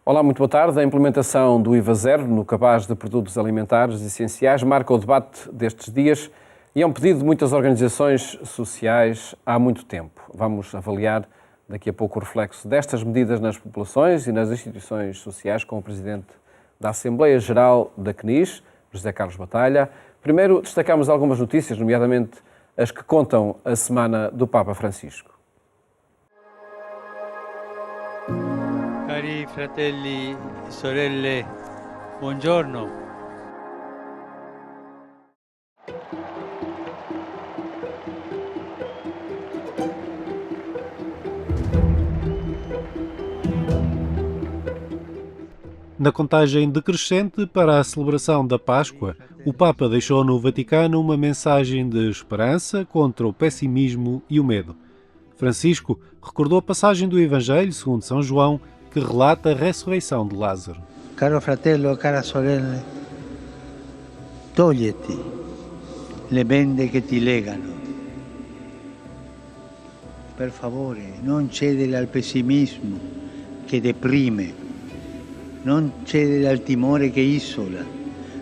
Olá, muito boa tarde. A implementação do IVA zero no cabaz de produtos alimentares essenciais marca o debate destes dias e é um pedido de muitas organizações sociais há muito tempo. Vamos avaliar daqui a pouco o reflexo destas medidas nas populações e nas instituições sociais com o Presidente da Assembleia Geral da CNIS, José Carlos Batalha. Primeiro, destacamos algumas notícias, nomeadamente as que contam a semana do Papa Francisco. Cari fratelli e sorelle, buongiorno. Na contagem decrescente para a celebração da Páscoa, o Papa deixou no Vaticano uma mensagem de esperança contra o pessimismo e o medo. Francisco recordou a passagem do Evangelho segundo São João, que relata a ressurreição de Lázaro. Caro fratello, cara sorella, toglieti le bende che ti legano. Per favore, non cedere al pessimismo che deprime, non cedere al timore che isola,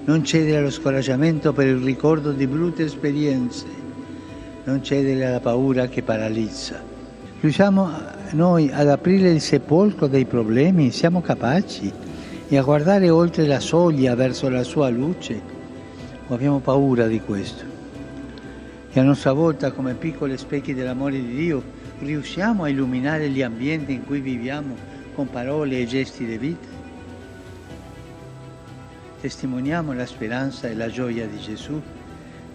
non cedere allo scoraggiamento per il ricordo di brutte esperienze, non cedere alla paura che paralizza. Riusciamo noi ad aprire il sepolcro dei problemi? Siamo capaci? E a guardare oltre la soglia verso la sua luce? O abbiamo paura di questo? E a nostra volta, come piccoli specchi dell'amore di Dio, riusciamo a illuminare gli ambienti in cui viviamo con parole e gesti di vita? Testimoniamo la speranza e la gioia di Gesù,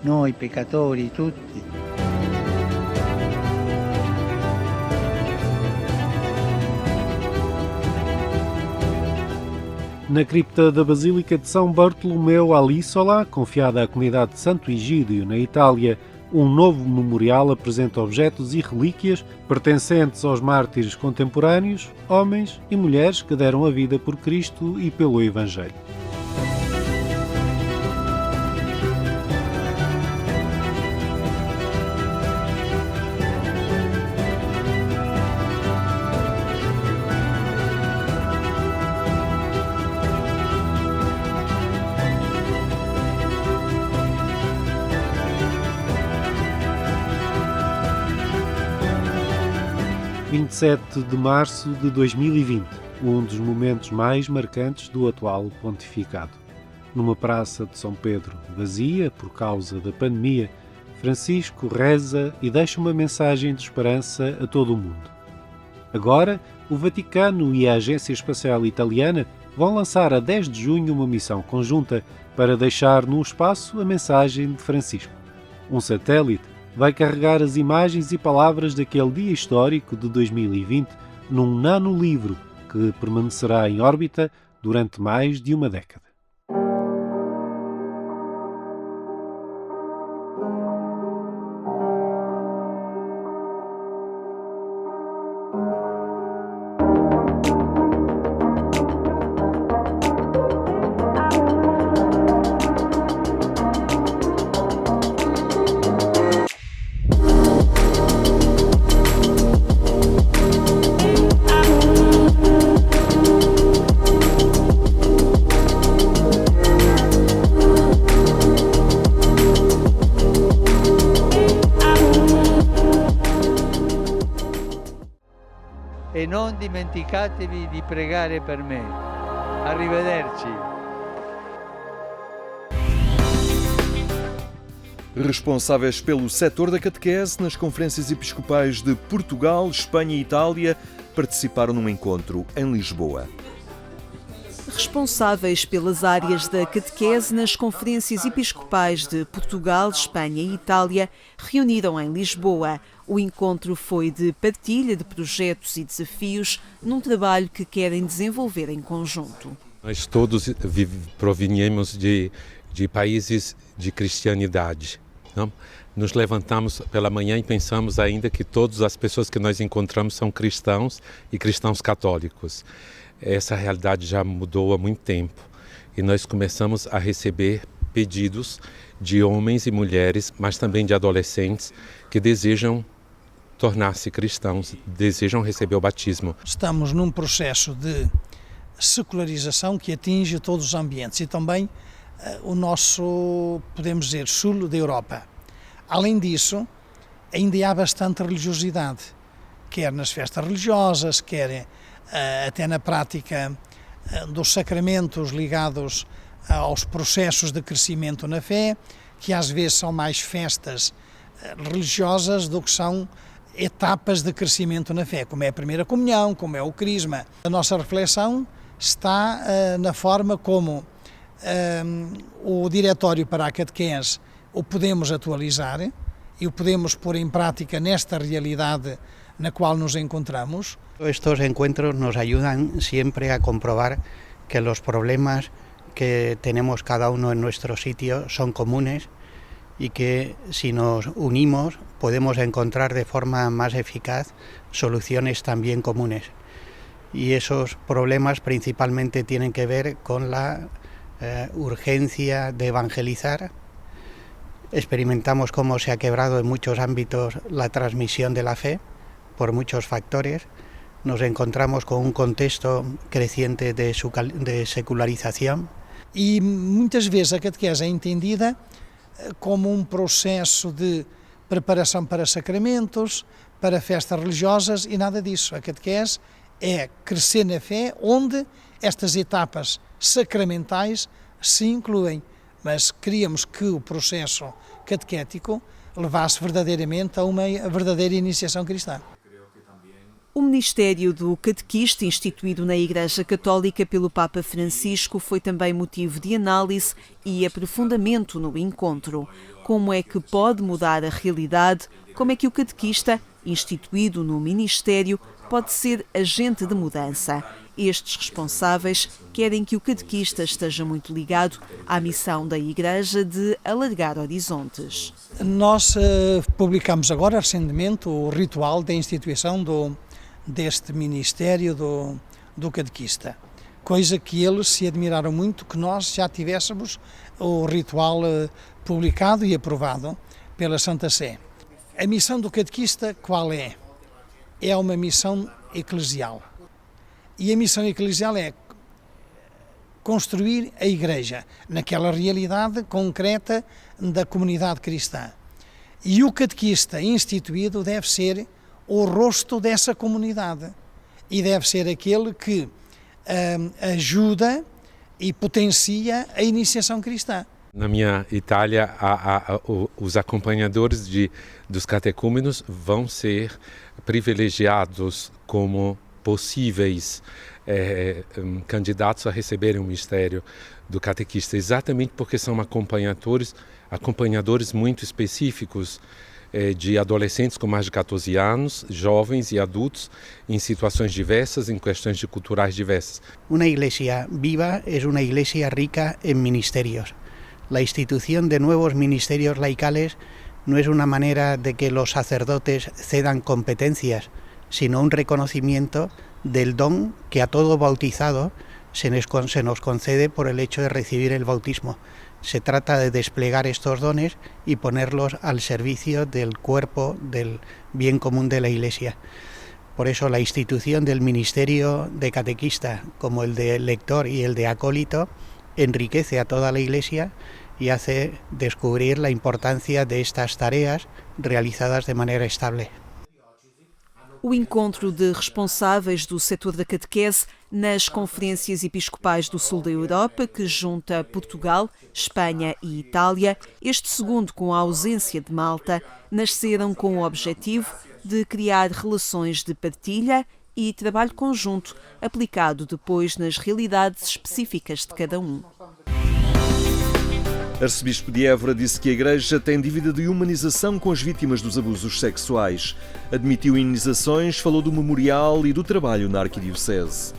noi peccatori tutti. Na cripta da Basílica de São Bartolomeu all'Isola, confiada à comunidade de Santo Egídio, na Itália, um novo memorial apresenta objetos e relíquias pertencentes aos mártires contemporâneos, homens e mulheres que deram a vida por Cristo e pelo Evangelho. – 27 de março de 2020, um dos momentos mais marcantes do atual pontificado. Numa praça de São Pedro vazia por causa da pandemia, Francisco reza e deixa uma mensagem de esperança a todo o mundo. Agora, o Vaticano e a Agência Espacial Italiana vão lançar a 10 de junho uma missão conjunta para deixar no espaço a mensagem de Francisco. Um satélite vai carregar as imagens e palavras daquele dia histórico de 2020 num nanolivro que permanecerá em órbita durante mais de uma década. E non dimenticatevi di pregare per me. Arrivederci. Responsáveis pelo setor da catequese nas conferências episcopais de Portugal, Espanha e Itália participaram num encontro em Lisboa. Responsáveis pelas áreas da catequese nas conferências episcopais de Portugal, Espanha e Itália reuniram em Lisboa. O encontro foi de partilha de projetos e desafios num trabalho que querem desenvolver em conjunto. Nós todos provenimos de países de cristianidade. Não? Nos levantamos pela manhã e pensamos ainda que todas as pessoas que nós encontramos são cristãos e cristãos católicos. Essa realidade já mudou há muito tempo e nós começamos a receber pedidos de homens e mulheres, mas também de adolescentes que desejam tornar-se cristãos, desejam receber o batismo. Estamos num processo de secularização que atinge todos os ambientes e também o nosso, podemos dizer, sul da Europa. Além disso, ainda há bastante religiosidade, quer nas festas religiosas, quer até na prática dos sacramentos ligados aos processos de crescimento na fé, que às vezes são mais festas religiosas do que são etapas de crescimento na fé, como é a primeira comunhão, como é o crisma. A nossa reflexão está na forma como o Diretório para a Catequese o podemos atualizar e o podemos pôr em prática nesta realidade na qual nos encontramos. Estos encuentros nos ayudan siempre a comprobar que los problemas que tenemos cada uno en nuestro sitio son comunes y que si nos unimos podemos encontrar de forma más eficaz soluciones también comunes. Y esos problemas principalmente tienen que ver con la urgencia de evangelizar. Experimentamos cómo se ha quebrado en muchos ámbitos la transmisión de la fe por muchos factores. Nos encontramos con un contexto creciente de secularização. E muitas vezes a catequese é entendida como um processo de preparação para sacramentos, para festas religiosas e nada disso. A catequese é crescer na fé, onde estas etapas sacramentais se incluem, mas queríamos que o processo catequético levasse verdadeiramente a uma verdadeira iniciação cristã. O ministério do catequista, instituído na Igreja Católica pelo Papa Francisco, foi também motivo de análise e aprofundamento no encontro. Como é que pode mudar a realidade? Como é que o catequista, instituído no ministério, pode ser agente de mudança? Estes responsáveis querem que o catequista esteja muito ligado à missão da Igreja de alargar horizontes. Nós publicamos agora recentemente o ritual da instituição deste ministério do catequista, coisa que eles se admiraram muito que nós já tivéssemos o ritual publicado e aprovado pela Santa Sé. A missão do catequista qual é? É uma missão eclesial. E a missão eclesial é construir a Igreja naquela realidade concreta da comunidade cristã. E o catequista instituído deve ser o rosto dessa comunidade e deve ser aquele que ajuda e potencia a iniciação cristã. Na minha Itália, os acompanhadores dos catecúmenos vão ser privilegiados como possíveis candidatos a receberem o mistério do catequista, exatamente porque são acompanhadores muito específicos de adolescentes com mais de 14 anos, jovens e adultos em situações diversas, em questões culturais diversas. Uma igreja viva é uma igreja rica em ministérios. La institución de nuevos ministerios laicales no es una manera de que los sacerdotes cedan competencias, sino un reconocimiento del don que a todo bautizado se nos concede por el hecho de recibir el bautismo. Se trata de desplegar estos dones y ponerlos al servicio del cuerpo del bien común de la Iglesia. Por eso la institución del ministerio de catequista, como el de lector y el de acólito, enriquece a toda la Iglesia y hace descubrir la importancia de estas tareas realizadas de manera estable. O encontro de responsáveis do setor da catequese nas conferências episcopais do sul da Europa, que junta Portugal, Espanha e Itália, este segundo com a ausência de Malta, nasceram com o objetivo de criar relações de partilha e trabalho conjunto, aplicado depois nas realidades específicas de cada um. Arcebispo de Évora disse que a Igreja tem dívida de humanização com as vítimas dos abusos sexuais. Admitiu indenizações, falou do memorial e do trabalho na Arquidiocese.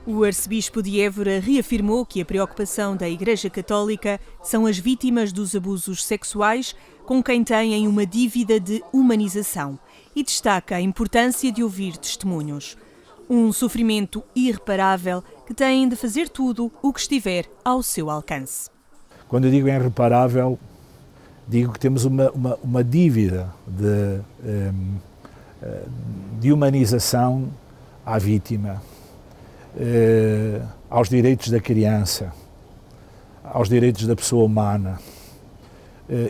O arcebispo de Évora reafirmou que a preocupação da Igreja Católica são as vítimas dos abusos sexuais com quem têm uma dívida de humanização e destaca a importância de ouvir testemunhos. Um sofrimento irreparável que têm de fazer tudo o que estiver ao seu alcance. Quando eu digo irreparável, digo que temos uma dívida de humanização à vítima. aos direitos da criança, aos direitos da pessoa humana.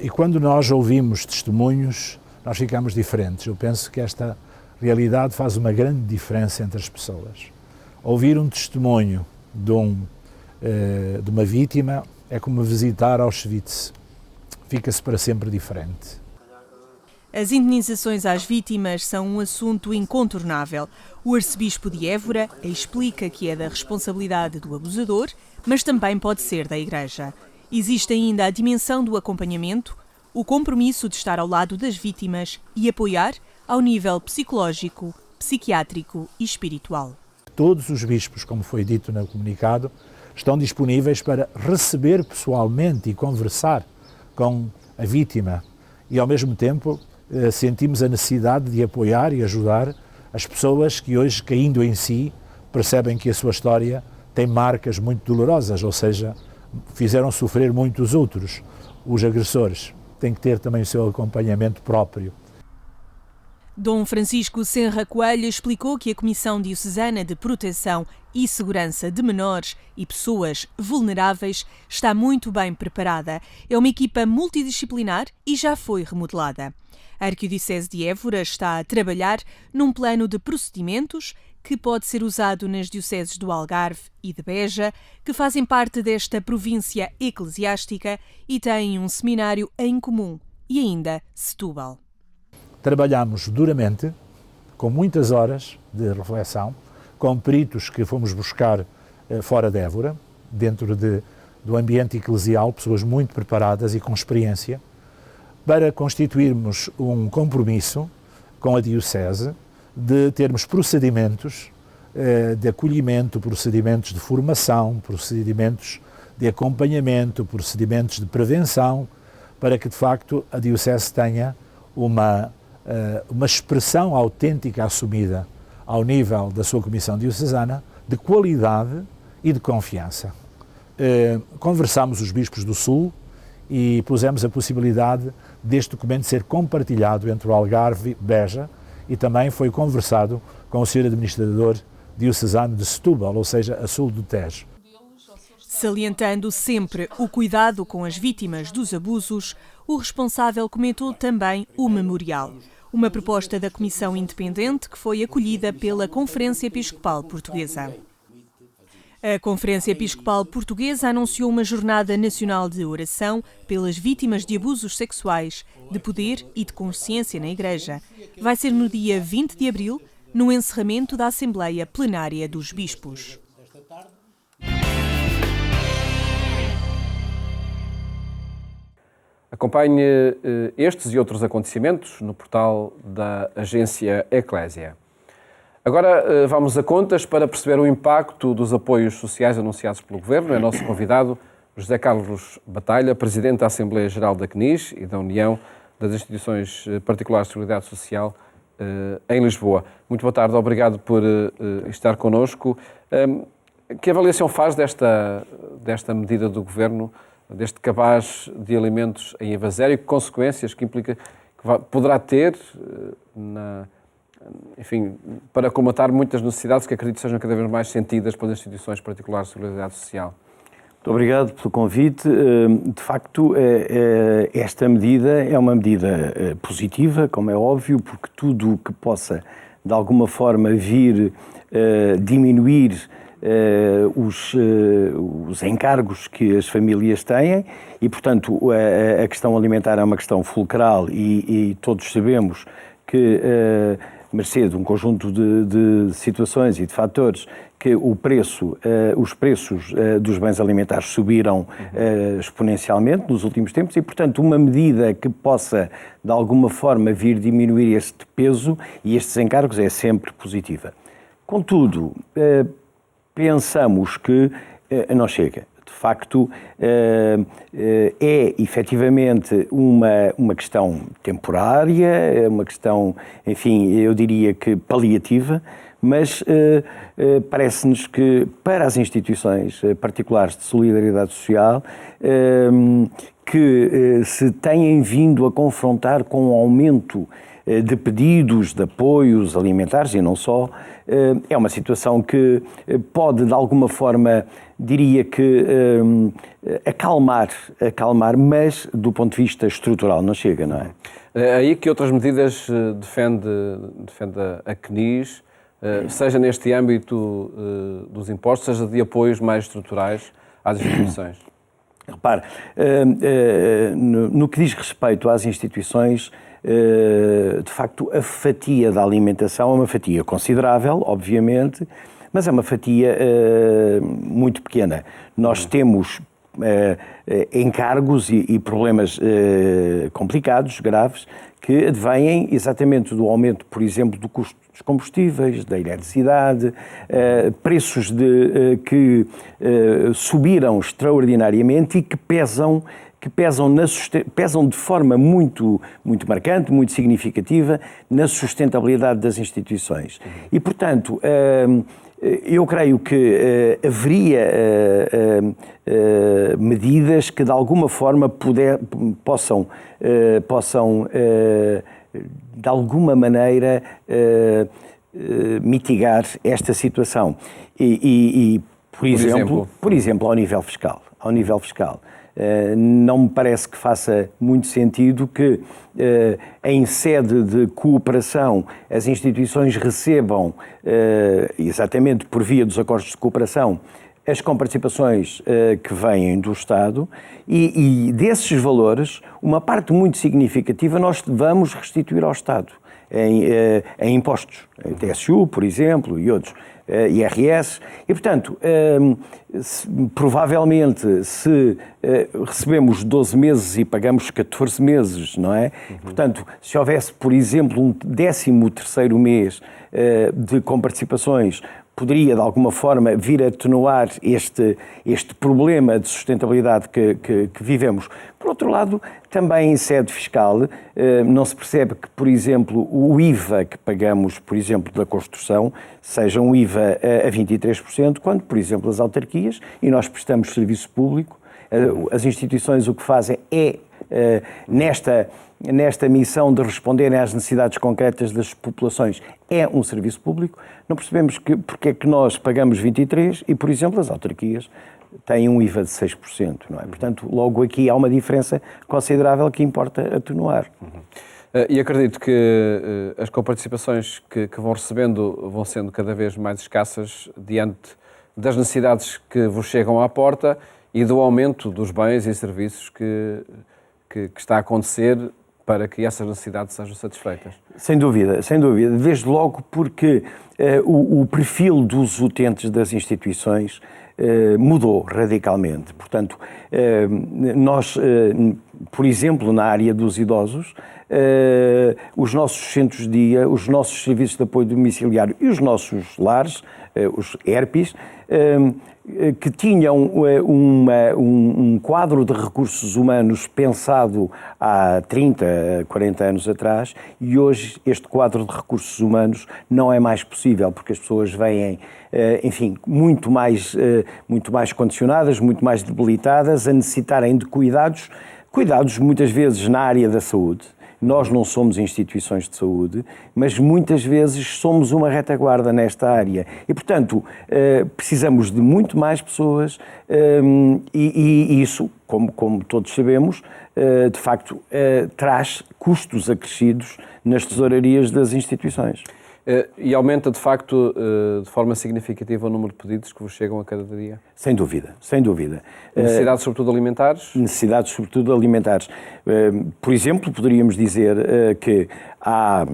E quando nós ouvimos testemunhos, nós ficamos diferentes. Eu penso que esta realidade faz uma grande diferença entre as pessoas. Ouvir um testemunho de uma vítima é como visitar Auschwitz. Fica-se para sempre diferente. As indenizações às vítimas são um assunto incontornável. O arcebispo de Évora explica que é da responsabilidade do abusador, mas também pode ser da Igreja. Existe ainda a dimensão do acompanhamento, o compromisso de estar ao lado das vítimas e apoiar ao nível psicológico, psiquiátrico e espiritual. Todos os bispos, como foi dito no comunicado, estão disponíveis para receber pessoalmente e conversar com a vítima e, ao mesmo tempo, sentimos a necessidade de apoiar e ajudar as pessoas que hoje, caindo em si, percebem que a sua história tem marcas muito dolorosas, ou seja, fizeram sofrer muitos outros. Os agressores têm que ter também o seu acompanhamento próprio. Dom Francisco Senra Coelho explicou que a Comissão Diocesana de Proteção e Segurança de Menores e Pessoas Vulneráveis está muito bem preparada. É uma equipa multidisciplinar e já foi remodelada. A Arquidiocese de Évora está a trabalhar num plano de procedimentos que pode ser usado nas dioceses do Algarve e de Beja, que fazem parte desta província eclesiástica e têm um seminário em comum, e ainda Setúbal. Trabalhamos duramente, com muitas horas de reflexão, com peritos que fomos buscar fora de Évora, dentro do ambiente eclesial, pessoas muito preparadas e com experiência, para constituirmos um compromisso com a Diocese de termos procedimentos de acolhimento, procedimentos de formação, procedimentos de acompanhamento, procedimentos de prevenção, para que de facto a Diocese tenha uma expressão autêntica assumida ao nível da sua Comissão Diocesana de qualidade e de confiança. Conversámos os bispos do Sul e pusemos a possibilidade deste documento ser compartilhado entre o Algarve e Beja e também foi conversado com o Sr. Administrador Diocesano de Setúbal, ou seja, a sul do Tejo. Salientando sempre o cuidado com as vítimas dos abusos, o responsável comentou também o memorial, uma proposta da Comissão Independente que foi acolhida pela Conferência Episcopal Portuguesa. A Conferência Episcopal Portuguesa anunciou uma jornada nacional de oração pelas vítimas de abusos sexuais, de poder e de consciência na Igreja. Vai ser no dia 20 de abril, no encerramento da Assembleia Plenária dos Bispos. Acompanhe estes e outros acontecimentos no portal da agência Eclésia. Agora vamos a contas para perceber o impacto dos apoios sociais anunciados pelo Governo. É nosso convidado José Carlos Batalha, Presidente da Assembleia Geral da CNIS e da União das Instituições Particulares de Seguridade Social em Lisboa. Muito boa tarde, obrigado por estar connosco. Que avaliação faz desta medida do Governo, deste cabaz de alimentos em IVA-0 e que consequências que implica que poderá ter para colmatar muitas necessidades que acredito sejam cada vez mais sentidas pelas instituições particulares de seguridade social? Muito obrigado pelo convite. De facto, esta medida é uma medida positiva, como é óbvio, porque tudo o que possa, de alguma forma, vir diminuir os encargos que as famílias têm e, portanto, a questão alimentar é uma questão fulcral e todos sabemos que, mercê de um conjunto de situações e de fatores, que os preços dos bens alimentares subiram exponencialmente nos últimos tempos e, portanto, uma medida que possa, de alguma forma, vir diminuir este peso e estes encargos é sempre positiva. Contudo, pensamos que não chega. De facto, é efetivamente uma questão temporária, é uma questão, enfim, eu diria que paliativa, mas parece-nos que para as instituições particulares de solidariedade social que se têm vindo a confrontar com um aumento de pedidos, de apoios alimentares e não só, é uma situação que pode, de alguma forma, diria que acalmar, mas do ponto de vista estrutural não chega, não é? Aí que outras medidas defende a CNIS, seja neste âmbito dos impostos, seja de apoios mais estruturais às instituições? Repare, no que diz respeito às instituições, de facto, a fatia da alimentação é uma fatia considerável, obviamente, mas é uma fatia muito pequena. Nós temos encargos e problemas complicados, graves, que advêm exatamente do aumento, por exemplo, do custo dos combustíveis, da eletricidade, preços que subiram extraordinariamente e que pesam de forma muito marcante, muito significativa na sustentabilidade das instituições. E, portanto, eu creio que haveria medidas que de alguma forma possam de alguma maneira mitigar esta situação. Por exemplo, ao nível fiscal. Não me parece que faça muito sentido que, em sede de cooperação, as instituições recebam, exatamente por via dos acordos de cooperação, as comparticipações que vêm do Estado e desses valores, uma parte muito significativa nós vamos restituir ao Estado em impostos, TSU, por exemplo, e outros. IRS, e portanto, provavelmente se recebemos 12 meses e pagamos 14 meses, não é? Portanto, se houvesse, por exemplo, um 13º mês de comparticipações, poderia de alguma forma vir a atenuar este problema de sustentabilidade que vivemos. Por outro lado, também em sede fiscal, não se percebe que, por exemplo, o IVA que pagamos, por exemplo, da construção, seja um IVA a 23%, quando, por exemplo, as autarquias, e nós prestamos serviço público, as instituições o que fazem é, nesta missão de responderem às necessidades concretas das populações, é um serviço público. Não percebemos porque é que nós pagamos 23% e, por exemplo, as autarquias têm um IVA de 6%, não é? Portanto, logo aqui há uma diferença considerável que importa atenuar. E acredito que as coparticipações que vão recebendo vão sendo cada vez mais escassas diante das necessidades que vos chegam à porta e do aumento dos bens e serviços que está a acontecer para que essas necessidades sejam satisfeitas. Sem dúvida. Desde logo porque o perfil dos utentes das instituições mudou radicalmente. Portanto, nós, por exemplo, na área dos idosos, os nossos centros de dia, os nossos serviços de apoio domiciliário e os nossos lares, os ERPs, que tinham um quadro de recursos humanos pensado há 30, 40 anos atrás, e hoje este quadro de recursos humanos não é mais possível, porque as pessoas vêm, enfim, muito mais condicionadas, muito mais debilitadas, a necessitarem de cuidados muitas vezes na área da saúde. Nós não somos instituições de saúde, mas muitas vezes somos uma retaguarda nesta área. E, portanto, precisamos de muito mais pessoas e isso, como todos sabemos, de facto, traz custos acrescidos nas tesourarias das instituições. E aumenta, de facto, de forma significativa o número de pedidos que vos chegam a cada dia? Sem dúvida. Necessidades, sobretudo, alimentares? Necessidades, sobretudo, alimentares. Por exemplo, poderíamos dizer que há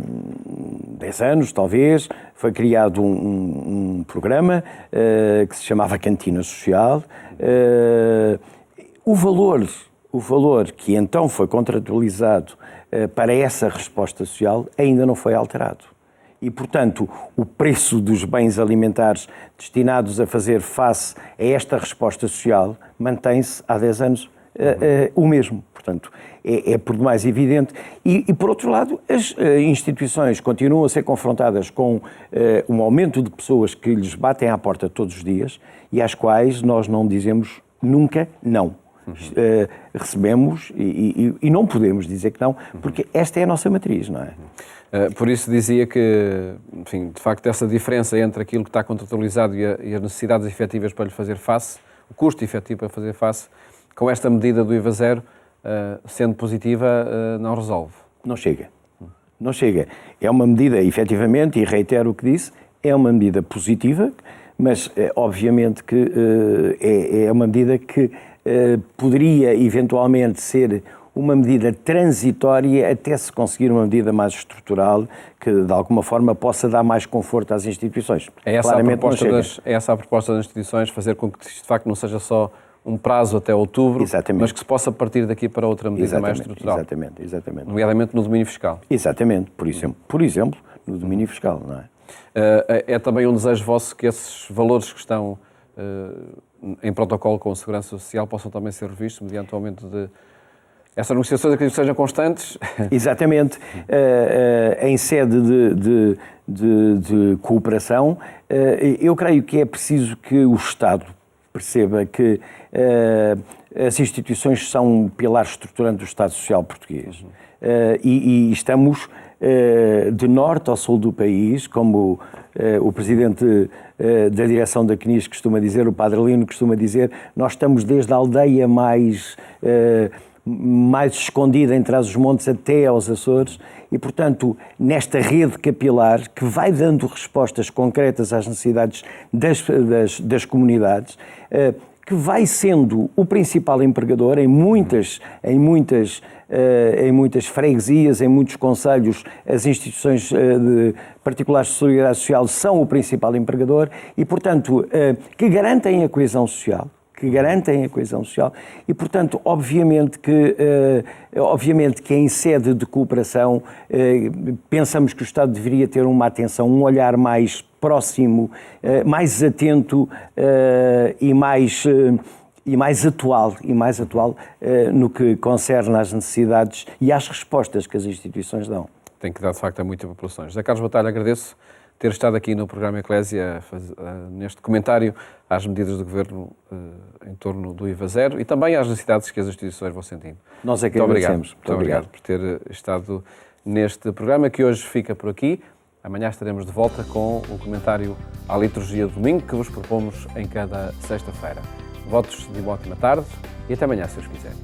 10 anos, talvez, foi criado um programa que se chamava Cantina Social. O valor que então foi contratualizado para essa resposta social ainda não foi alterado. E, portanto, o preço dos bens alimentares destinados a fazer face a esta resposta social mantém-se há 10 anos o mesmo. Portanto, é por demais evidente. E, por outro lado, as instituições continuam a ser confrontadas com um aumento de pessoas que lhes batem à porta todos os dias e às quais nós não dizemos nunca não. recebemos e não podemos dizer que não, porque esta é a nossa matriz, não é? Por isso dizia que, enfim, de facto, essa diferença entre aquilo que está contratualizado e as necessidades efetivas para lhe fazer face, o custo efetivo para fazer face, com esta medida do IVA zero, sendo positiva, não resolve. Não chega. Não chega. É uma medida, efetivamente, e reitero o que disse, é uma medida positiva, mas obviamente que é uma medida que poderia eventualmente ser uma medida transitória até se conseguir uma medida mais estrutural que de alguma forma possa dar mais conforto às instituições. É essa a proposta das instituições, fazer com que de facto não seja só um prazo até outubro, exatamente, mas que se possa partir daqui para outra medida mais estrutural. Exatamente. Nomeadamente no domínio fiscal. Exatamente, por exemplo, no domínio fiscal, não é? É também um desejo vosso que esses valores que estão em protocolo com a Segurança Social possam também ser revistos mediante o aumento de... Essas negociações, acredito que sejam constantes. Exatamente. Em sede de cooperação, eu creio que é preciso que o Estado perceba que as instituições são um pilar estruturante do Estado Social português. E estamos de norte ao sul do país, como o presidente da direção da CNIS costuma dizer, o Padre Lino costuma dizer, nós estamos desde a aldeia mais escondida entre os montes até aos Açores e, portanto, nesta rede capilar que vai dando respostas concretas às necessidades das comunidades, que vai sendo o principal empregador em muitas freguesias, em muitos concelhos, as instituições particulares de solidariedade social são o principal empregador e, portanto, que garantem a coesão social. E, portanto, obviamente que em sede de cooperação pensamos que o Estado deveria ter uma atenção, um olhar mais próximo, mais atento e mais atual no que concerne às necessidades e às respostas que as instituições dão. Tem que dar, de facto, a muitas populações. José Carlos Batalha, agradeço ter estado aqui no programa Eclésia neste comentário às medidas do Governo em torno do IVA zero e também às necessidades que as instituições vão sentindo. Nós é que agradecemos. Muito obrigado por ter estado neste programa que hoje fica por aqui. Amanhã estaremos de volta com o comentário à liturgia de domingo que vos propomos em cada sexta-feira. Votos de uma ótima tarde e até amanhã, se os quiserem.